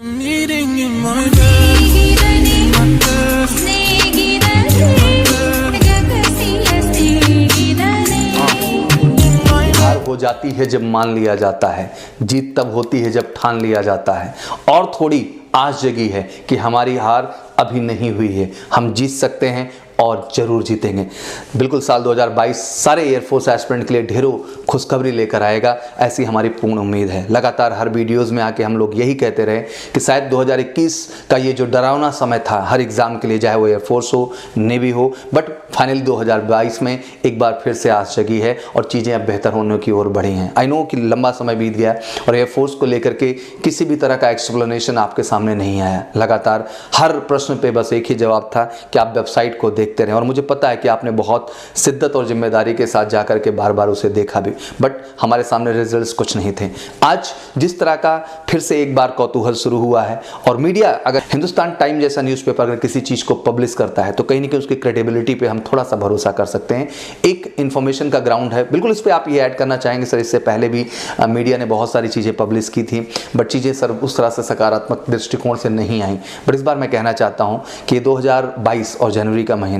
हार हो जाती है जब मान लिया जाता है, जीत तब होती है जब ठान लिया जाता है। और थोड़ी आस जगी है कि हमारी हार अभी नहीं हुई है, हम जीत सकते हैं और ज़रूर जीतेंगे। बिल्कुल साल 2022 सारे एयरफोर्स एस्पिरेंट के लिए ढेरों खुशखबरी लेकर आएगा, ऐसी हमारी पूर्ण उम्मीद है। लगातार हर वीडियोज़ में आके हम लोग यही कहते रहे कि शायद 2021 का ये जो डरावना समय था हर एग्ज़ाम के लिए, चाहे वो एयरफोर्स हो, नेवी हो, बट फाइनली 2022 में एक बार फिर से आस जगी है और चीज़ें अब बेहतर होने की ओर बढ़ी हैं। आई नो कि लंबा समय बीत गया और एयरफोर्स को लेकर के किसी भी तरह का एक्सप्लेनेशन आपके सामने नहीं आया। लगातार हर प्रश्न पे बस एक ही जवाब था कि आप वेबसाइट को देखते रहे, और मुझे पता है कि आपने बहुत शिद्दत और जिम्मेदारी के साथ जाकर के बार बार उसे देखा भी, बट हमारे सामने रिजल्ट्स कुछ नहीं थे। आज जिस तरह का फिर से एक बार कौतूहल शुरू हुआ है, और मीडिया अगर हिंदुस्तान टाइम जैसा न्यूज़पेपर अगर किसी चीज़ को पब्लिश करता है तो कहीं ना कहीं उसकी क्रेडिबिलिटी पे हम थोड़ा सा भरोसा कर सकते हैं। एक इन्फॉर्मेशन का ग्राउंड है, बिल्कुल इस पर आप ये ऐड करना चाहेंगे सर, इससे पहले भी मीडिया ने बहुत सारी चीज़ें पब्लिश की थी, बट चीज़ें सर उस तरह से सकारात्मक दृष्टिकोण से नहीं आई। बट इस बार मैं कहना चाहता हूँ कि 2022 और जनवरी का महीना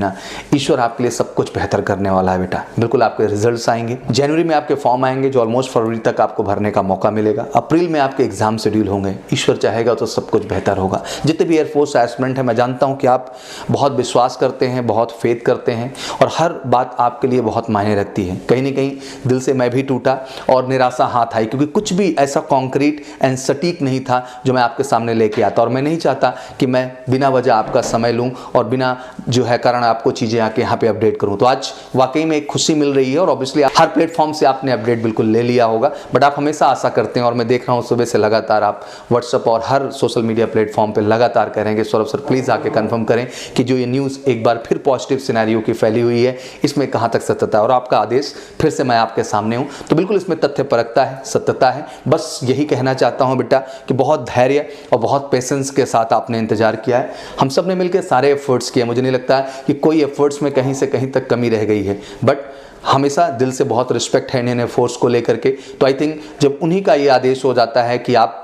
ईश्वर आपके लिए सब कुछ बेहतर करने वाला है बेटा। बिल्कुल आपके रिजल्ट्स आएंगे, जनवरी में आपके फॉर्म आएंगे जो ऑलमोस्ट फरवरी तक आपको भरने का मौका मिलेगा, अप्रैल में आपके एग्जाम शेड्यूल होंगे। ईश्वर चाहेगा तो सब कुछ बेहतर होगा। जितने भी एयरफोर्स एस्पिरेंट हैं, मैं जानता हूं कि आप बहुत विश्वास करते हैं, बहुत फेथ करते हैं और हर बात आपके लिए बहुत मायने रखती है। कहीं ना कहीं दिल से मैं भी टूटा और निराशा हाथ आई, क्योंकि कुछ भी ऐसा कॉन्क्रीट एंड सटीक नहीं था जो मैं आपके सामने लेके आता, और मैं नहीं चाहता कि मैं बिना वजह आपका समय लूं और बिना जो है कारण आपको चीज़ें आके यहाँ पे अपडेट करूँ। तो आज वाकई में एक खुशी मिल रही है, और ऑब्वियसली हर प्लेटफॉर्म से आपने अपडेट बिल्कुल ले लिया होगा, बट आप हमेशा आशा करते हैं, और मैं देख रहा हूँ सुबह से लगातार आप व्हाट्सएप और हर सोशल मीडिया प्लेटफॉर्म पे लगातार कह रहे हैं कि सौरभ सर प्लीज़ आके कंफर्म करें कि जो ये न्यूज़ एक बार फिर पॉजिटिव सिनेरियो की फैली हुई है इसमें कहाँ तक सत्यता है, और आपका आदेश फिर से मैं आपके सामने हूँ। तो बिल्कुल इसमें तथ्य परखता है, सत्यता है। बस यही कहना चाहता हूँ बेटा कि बहुत धैर्य और बहुत पेशेंस के साथ आपने इंतजार किया है। हम सब ने मिलकर सारे एफर्ट्स किए, मुझे नहीं लगता कि कोई एफर्ट्स में कहीं से कहीं तक कमी रह गई है, बट हमेशा दिल से बहुत रिस्पेक्ट है इंडियन एयरफोर्स को लेकर के। तो आई थिंक जब उन्हीं का ये आदेश हो जाता है कि आप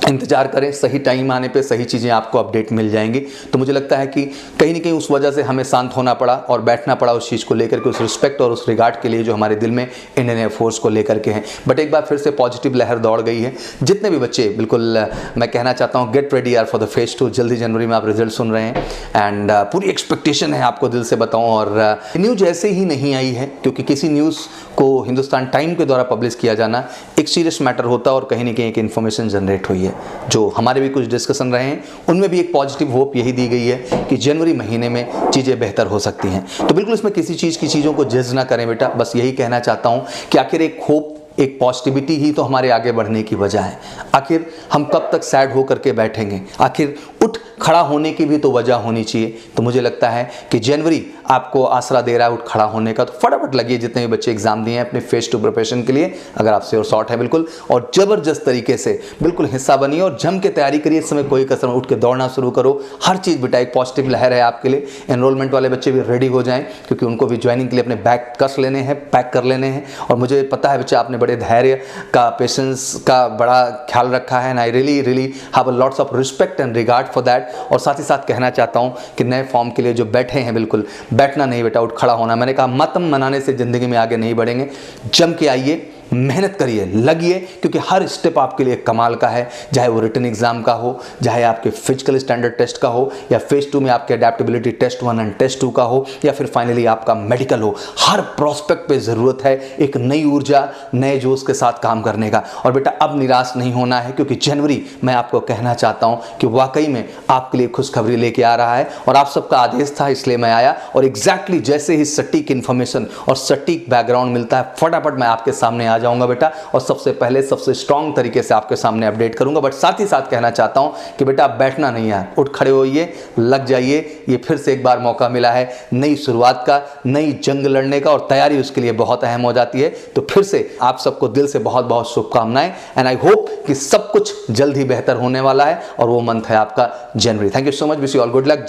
इंतजार करें, सही टाइम आने पे सही चीज़ें आपको अपडेट मिल जाएंगी, तो मुझे लगता है कि कहीं ना कहीं उस वजह से हमें शांत होना पड़ा और बैठना पड़ा उस चीज़ को लेकर के, उस रिस्पेक्ट और उस रिगार्ड के लिए जो हमारे दिल में इंडियन एयरफोर्स को लेकर के हैं। बट एक बार फिर से पॉजिटिव लहर दौड़ गई है। जितने भी बच्चे, बिल्कुल मैं कहना चाहता हूँ गेट रेडी यार फॉर द फेज 2। जल्दी जनवरी में आप रिजल्ट सुन रहे हैं एंड पूरी एक्सपेक्टेशन है, आपको दिल से बताऊँ। और न्यूज़ ऐसे ही नहीं आई है, क्योंकि किसी न्यूज़ को हिंदुस्तान टाइम के द्वारा पब्लिश किया जाना एक सीरियस मैटर होता है, और कहीं ना कहीं एक इन्फॉर्मेशन जनरेट हुई है। जो हमारे भी कुछ डिस्कशन रहे हैं उनमें भी एक पॉजिटिव होप यही दी गई है कि जनवरी महीने में चीज़ें बेहतर हो सकती हैं। तो बिल्कुल इसमें किसी चीज़ की चीज़ों को जज ना करें बेटा, बस यही कहना चाहता हूँ कि आखिर एक होप, एक पॉजिटिविटी ही तो हमारे आगे बढ़ने की वजह है। आखिर हम कब तक सैड होकर के बैठेंगे, आखिर उठ खड़ा होने की भी तो वजह होनी चाहिए। तो मुझे लगता है कि जनवरी आपको आसरा दे रहा है उठ खड़ा होने का, तो फटाफट लगिए जितने भी बच्चे एग्जाम दिए हैं अपने फेज 2 प्रिपरेशन के लिए, अगर आपसे और शॉर्ट है बिल्कुल, और ज़बरदस्त तरीके से बिल्कुल हिस्सा बनिए और जम के तैयारी करिए। इस समय कोई कसर, उठ के दौड़ना शुरू करो। हर चीज़ बेटा एक पॉजिटिव लहर है आपके लिए। एनरोलमेंट वाले बच्चे भी रेडी हो जाएं, क्योंकि उनको भी ज्वाइनिंग के लिए अपने बैग कस लेने हैं, पैक कर लेने हैं। और मुझे पता है बच्चा आपने बड़े धैर्य का, पेशेंस का बड़ा ख्याल रखा है, and I really have a lots of respect and regard for that. और साथ ही साथ कहना चाहता हूँ कि नए फॉर्म के लिए जो बैठे हैं, बिल्कुल बैठना नहीं बेटा, उठ खड़ा होना। मैंने कहा मातम मनाने से ज़िंदगी में आगे नहीं बढ़ेंगे, जम के आइए, मेहनत करिए, लगिए, क्योंकि हर स्टेप आपके लिए कमाल का है। चाहे वो रिटन एग्जाम का हो, चाहे आपके फिजिकल स्टैंडर्ड टेस्ट का हो, या फेज 2 में आपके अडेप्टेबिलिटी टेस्ट 1 एंड टेस्ट 2 का हो, या फिर फाइनली आपका मेडिकल हो। हर प्रोस्पेक्ट पे ज़रूरत है एक नई ऊर्जा, नए जोश के साथ काम करने का। और बेटा अब निराश नहीं होना है, क्योंकि जनवरी मैं आपको कहना चाहता हूँ कि वाकई में आपके लिए खुशखबरी लेके आ रहा है, और आप सबका आदेश था इसलिए मैं आया। और एग्जैक्टली जैसे ही सटीक इन्फॉर्मेशन और सटीक बैकग्राउंड मिलता है, फटाफट मैं आपके सामने आ जाऊंगा बेटा, और सबसे पहले सबसे स्ट्रांग तरीके से आपके सामने अपडेट करूंगा। बट साथ ही साथ कहना चाहता हूं कि बेटा आप बैठना नहीं है, उठ खड़े होइए, लग जाइए। ये फिर से एक बार मौका मिला है नई शुरुआत का, नई जंग लड़ने का, और तैयारी उसके लिए बहुत अहम हो जाती है। तो फिर से आप सबको दिल से बहुत बहुत शुभकामनाएं, एंड आई होप कि सब कुछ जल्द ही बेहतर होने वाला है, और वो मंथ है आपका जनवरी। Thank you so much, wish you all good luck.